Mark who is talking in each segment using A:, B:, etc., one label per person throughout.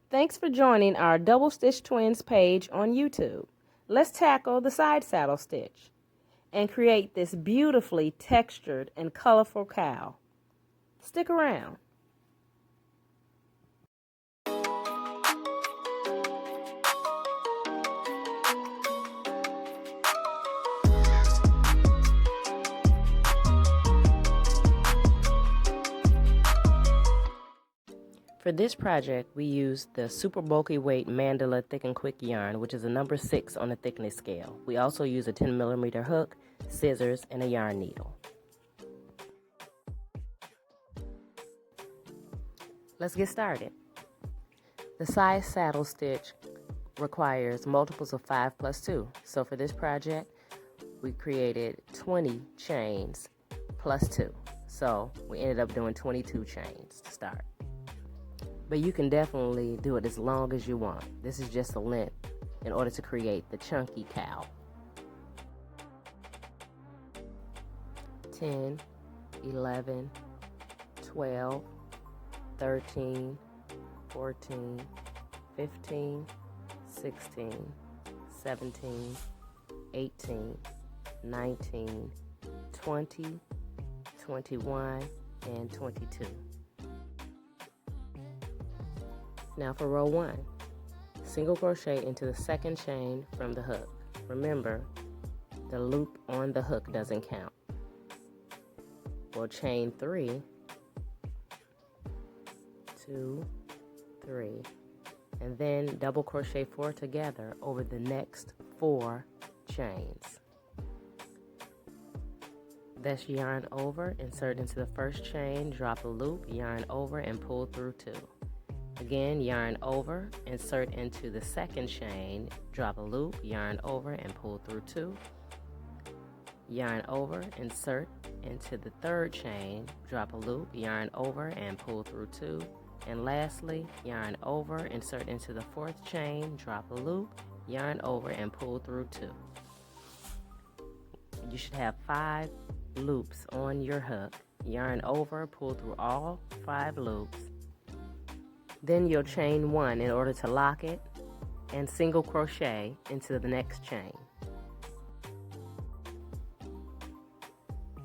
A: Thanks for joining our Double Stitch Twins page on YouTube. Let's tackle the side saddle stitch and create this beautifully textured and colorful cowl. Stick around. For this project, we used the super bulky weight Mandala Thick and Quick yarn, which is a number 6 on the thickness scale. We also use a 10mm hook, scissors, and a yarn needle. Let's get started. The side saddle stitch requires multiples of 5 plus 2. So for this project, we created 20 chains plus 2. So we ended up doing 22 chains to start. But you can definitely do it as long as you want. This is just a length in order to create the chunky cowl. 10, 11, 12, 13, 14, 15, 16, 17, 18, 19, 20, 21, and 22. Now for row 1, single crochet into the second chain from the hook. Remember, the loop on the hook doesn't count. We'll chain 3, 2, 3, and then double crochet 4 together over the next 4 chains. That's yarn over, insert into the first chain, drop a loop, yarn over, and pull through 2. Again, yarn over, insert into the second chain, drop a loop, yarn over, and pull through 2. Yarn over, insert into the third chain, drop a loop, yarn over, and pull through 2. And lastly, yarn over, insert into the fourth chain, drop a loop, yarn over, and pull through 2. You should have 5 loops on your hook. Yarn over, pull through all 5 loops. Then you'll chain 1 in order to lock it and single crochet into the next chain.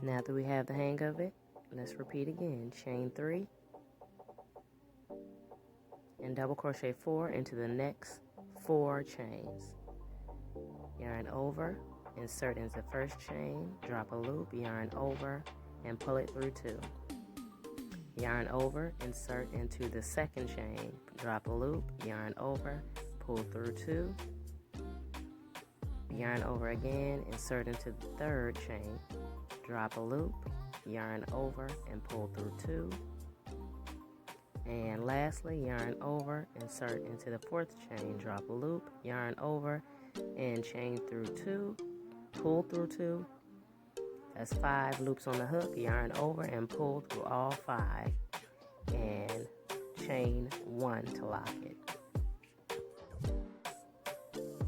A: Now that we have the hang of it, let's repeat again. Chain 3 and double crochet 4 into the next 4 chains. Yarn over, insert into the first chain, drop a loop, yarn over, and pull it through 2. Yarn over, insert into the second chain, drop a loop, yarn over, pull through 2. Yarn over again, insert into the third chain, drop a loop, yarn over, and pull through 2. And lastly, yarn over, insert into the fourth chain, drop a loop, yarn over, and chain through 2, pull through 2. That's 5 loops on the hook, yarn over, and pull through all 5, and chain 1 to lock it.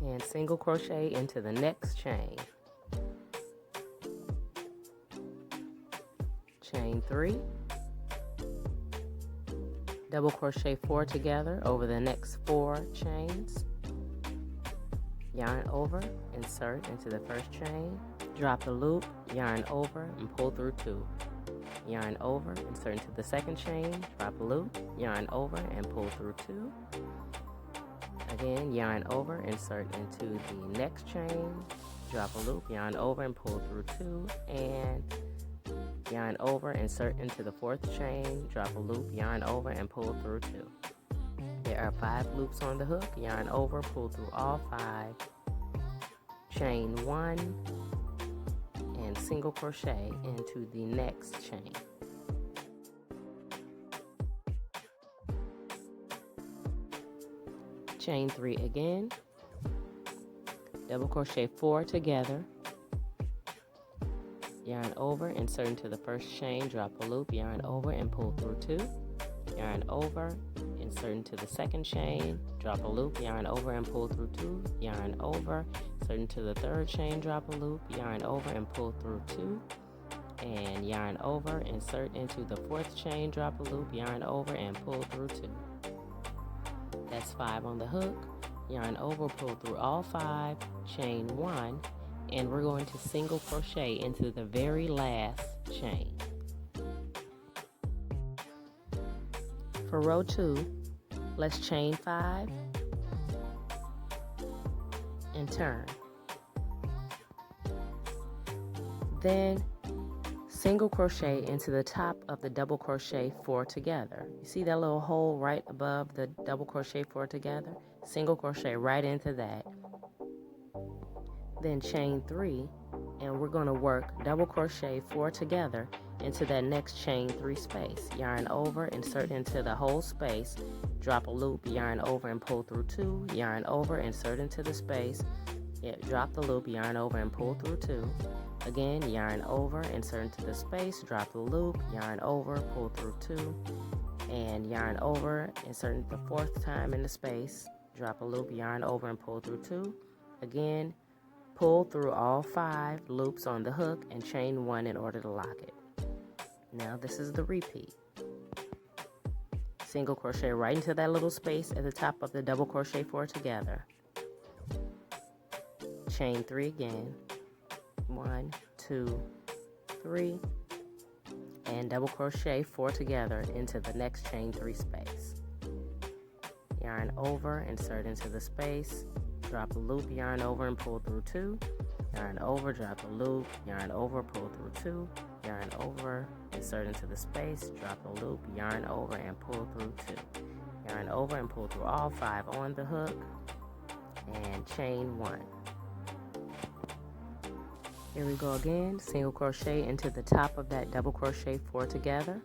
A: And single crochet into the next chain. Chain 3. Double crochet 4 together over the next 4 chains. Yarn over, insert into the first chain, drop the loop, yarn over, and pull through 2. Yarn over, insert into the second chain, drop a loop, yarn over, and pull through 2. Again, yarn over, insert into the next chain, drop a loop, yarn over, and pull through 2, and yarn over, insert into the fourth chain, drop a loop, yarn over, and pull through 2. There are 5 loops on the hook, yarn over, pull through all 5, chain 1, and single crochet into the next chain. Chain 3 again, double crochet 4 together, yarn over, insert into the first chain, drop a loop, yarn over, and pull through 2. Yarn over, insert into the second chain, drop a loop, yarn over, and pull through 2. Yarn over, insert into the third chain, drop a loop, yarn over, and pull through 2. And yarn over, insert into the fourth chain, drop a loop, yarn over, and pull through 2. That's There's 5 on the hook, yarn over, pull through all 5, chain 1, and we're going to single crochet into the very last chain. For row 2, let's chain 5 and turn. Then single crochet into the top of the double crochet 4 together. You see that little hole right above the double crochet 4 together? Single crochet right into that. Then chain 3, and we're going to work double crochet 4 together into that next chain 3 space. Yarn over, insert into the whole space, drop a loop, yarn over and pull through 2, yarn over, insert into the space, drop the loop, yarn over and pull through 2. Again, yarn over, insert into the space, drop the loop, yarn over, pull through 2, and yarn over, insert the 4th time in the space, drop a loop, yarn over and pull through 2. Again, pull through all 5 loops on the hook and chain 1 in order to lock it. Now this is the repeat. Single crochet right into that little space at the top of the double crochet 4 together. Chain 3 again. 1, 2, 3, and double crochet 4 together into the next chain 3 space. Yarn over, insert into the space, drop a loop, yarn over and pull through 2, yarn over, drop a loop, yarn over, pull through 2, yarn over, insert into the space, drop a loop, yarn over and pull through 2, yarn over and pull through all 5 on the hook, and chain 1. Here we go again, single crochet into the top of that double crochet 4 together,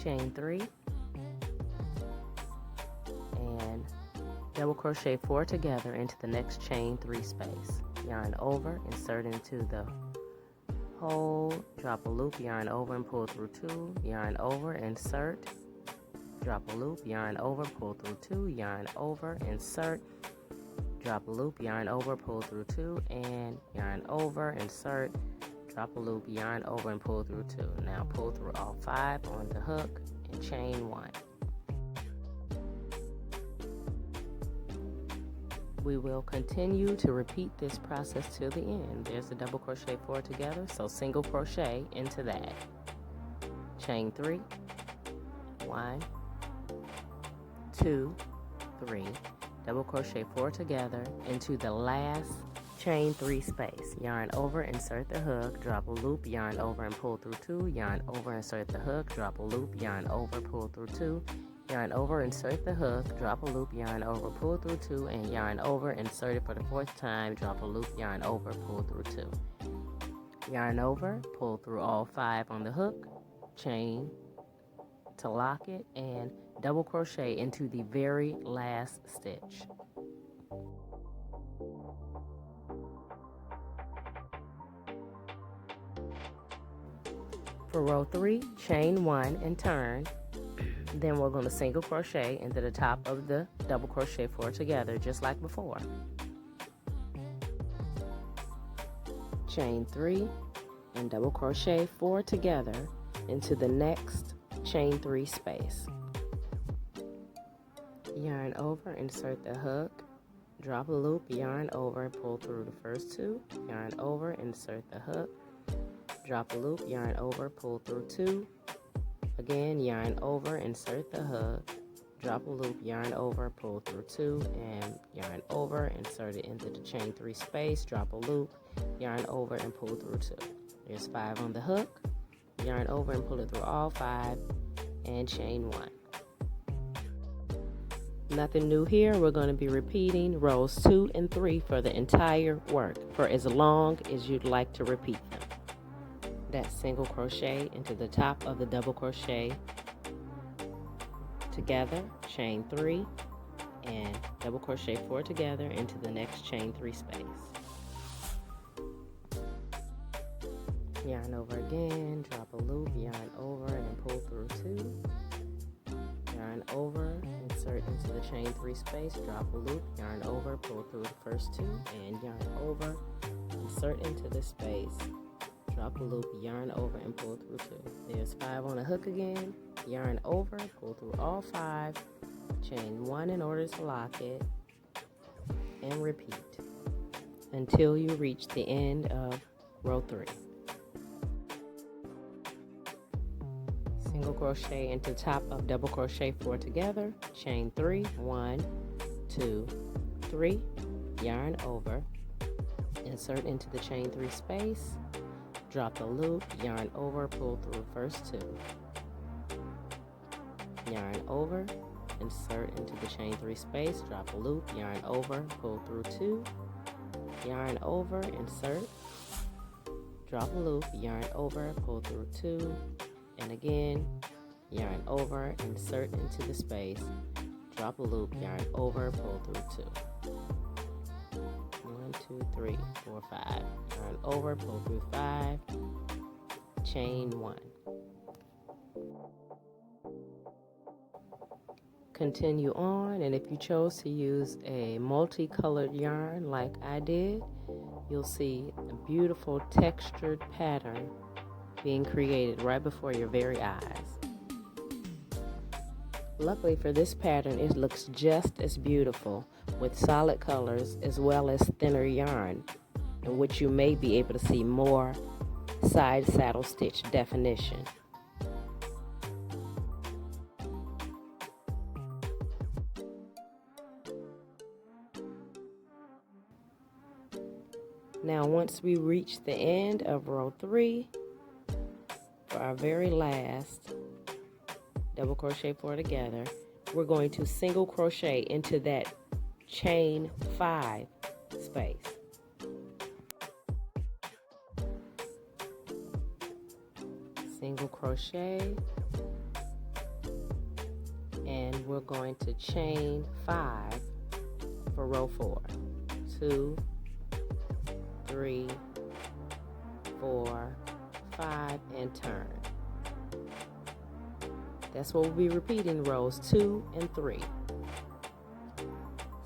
A: chain 3, and double crochet 4 together into the next chain 3 space. Yarn over, insert into the hole, drop a loop, yarn over and pull through 2, yarn over, insert, drop a loop, yarn over, pull through 2, yarn over, insert, drop a loop, yarn over, pull through 2, and yarn over, insert, drop a loop, yarn over and pull through 2. Now pull through all 5 on the hook and chain 1. We will continue to repeat this process till the end. There's the double crochet 4 together, so single crochet into that. Chain 3, 1, 2, 3, double crochet 4 together into the last chain 3 space. Yarn over, insert the hook, drop a loop, yarn over and pull through 2, yarn over, insert the hook, drop a loop, yarn over, pull through 2, yarn over, insert the hook, drop a loop, yarn over, pull through 2, and yarn over, insert it for the 4th time, drop a loop, yarn over, pull through 2. Yarn over, pull through all 5 on the hook, chain to lock it, and double crochet into the very last stitch. For row 3, chain 1 and turn. Then we're going to single crochet into the top of the double crochet 4 together, just like before. Chain 3 and double crochet 4 together into the next chain 3 space. Yarn over, insert the hook, drop a loop, yarn over, pull through the first 2, yarn over, insert the hook, drop a loop, yarn over, pull through 2, again, yarn over, insert the hook, drop a loop, yarn over, pull through 2, and yarn over, insert it into the chain 3 space, drop a loop, yarn over and pull through 2. There's 5 on the hook, yarn over and pull it through all 5, and chain 1. Nothing new here. We're going to be repeating rows 2 and 3 for the entire work for as long as you'd like to repeat them. That single crochet into the top of the double crochet together, chain 3, and double crochet 4 together into the next chain 3 space. Yarn over again, drop a loop, yarn over and pull through 2, yarn over, insert into the chain 3 space, drop a loop, yarn over, pull through the first 2, and yarn over, insert into the space, drop a loop, yarn over, and pull through 2. There's 5 on a hook again, yarn over, pull through all 5, chain 1 in order to lock it, and repeat until you reach the end of row 3. Single crochet into top of double crochet 4 together, chain 3, 1, 2, 3, yarn over, insert into the chain 3 space, drop the loop, yarn over, pull through first 2, yarn over, insert into the chain 3 space, drop a loop, yarn over, pull through 2, yarn over, insert, drop a loop, yarn over, pull through 2, and again, yarn over, insert into the space, drop a loop, yarn over, pull through 2. 1, 2, 3, 4, 5. Yarn over, pull through 5, chain 1. Continue on, and if you chose to use a multicolored yarn like I did, you'll see a beautiful textured pattern being created right before your very eyes. Luckily for this pattern, it looks just as beautiful with solid colors as well as thinner yarn, in which you may be able to see more side saddle stitch definition. Now once we reach the end of row 3, for our very last double crochet 4 together, we're going to single crochet into that chain 5 space. Single crochet, and we're going to chain 5 for row 4. 2, 3, 4, 5, and turn. That's what we'll be repeating rows 2 and 3.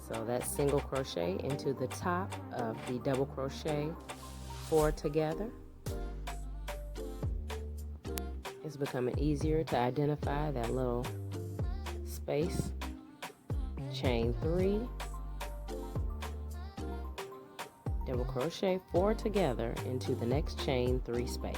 A: So that's single crochet into the top of the double crochet 4 together. It's becoming easier to identify that little space. Chain 3, double crochet 4 together into the next chain 3 space.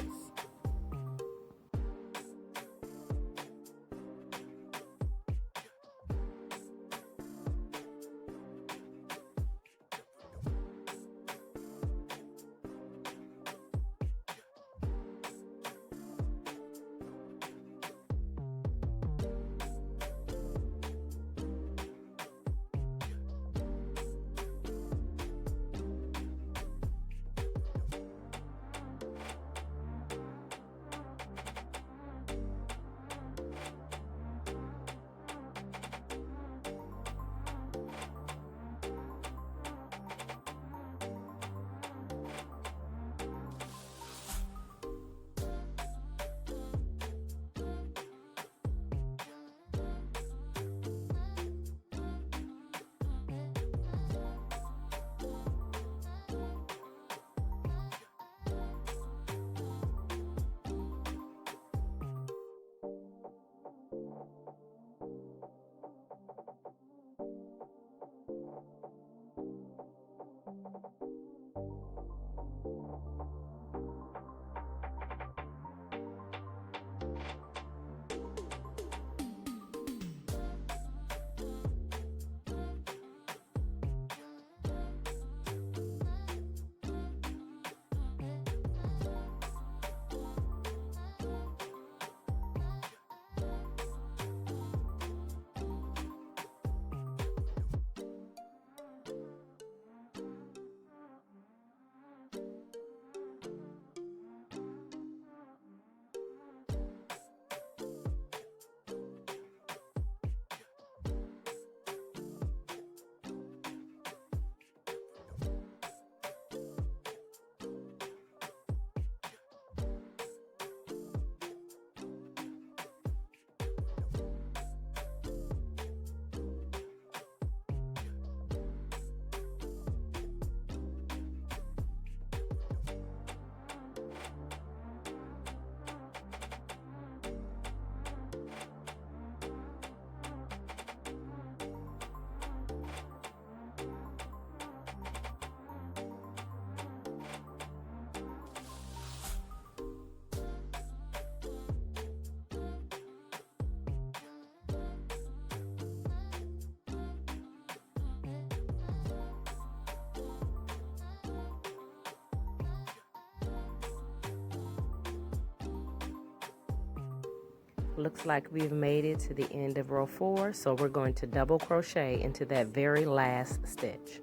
A: Looks like we've made it to the end of row 4, so we're going to double crochet into that very last stitch.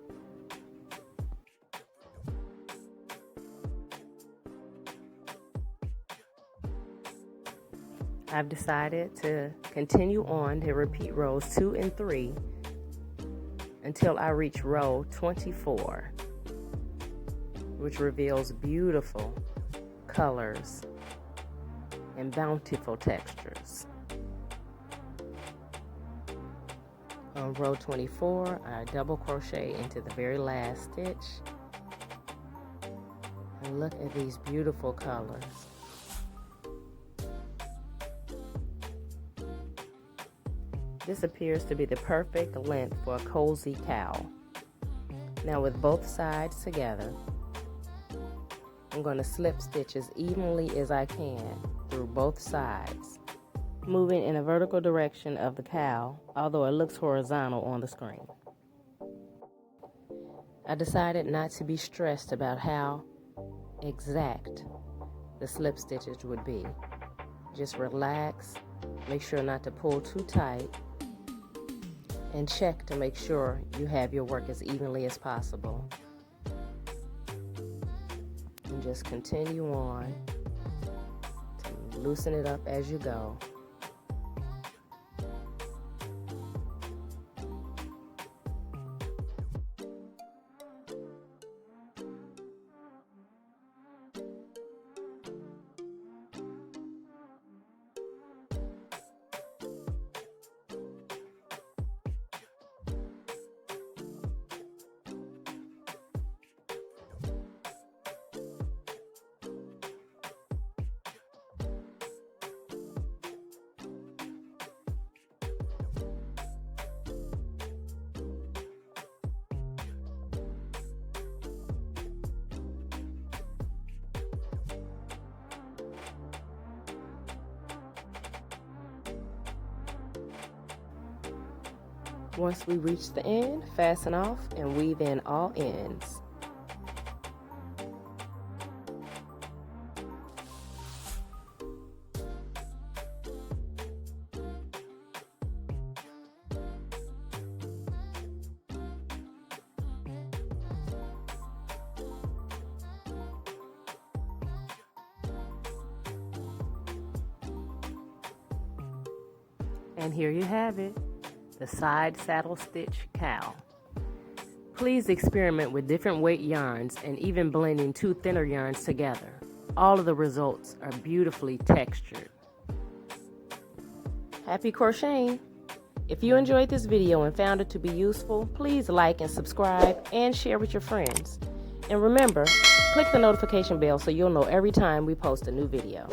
A: I've decided to continue on to repeat rows 2 and 3 until I reach row 24, which reveals beautiful colors and bountiful textures. On row 24, I double crochet into the very last stitch. And look at these beautiful colors. This appears to be the perfect length for a cozy cowl. Now with both sides together, I'm going to slip stitch as evenly as I can through both sides, moving in a vertical direction of the cowl, although it looks horizontal on the screen. I decided not to be stressed about how exact the slip stitches would be. Just relax, make sure not to pull too tight, and check to make sure you have your work as evenly as possible. And just continue on to loosen it up as you go. Once we reach the end, fasten off and weave in all ends. And here you have it, the side saddle stitch cowl. Please experiment with different weight yarns and even blending 2 thinner yarns together. All of the results are beautifully textured. Happy crocheting! If you enjoyed this video and found it to be useful, please like and subscribe and share with your friends. And remember, click the notification bell so you'll know every time we post a new video.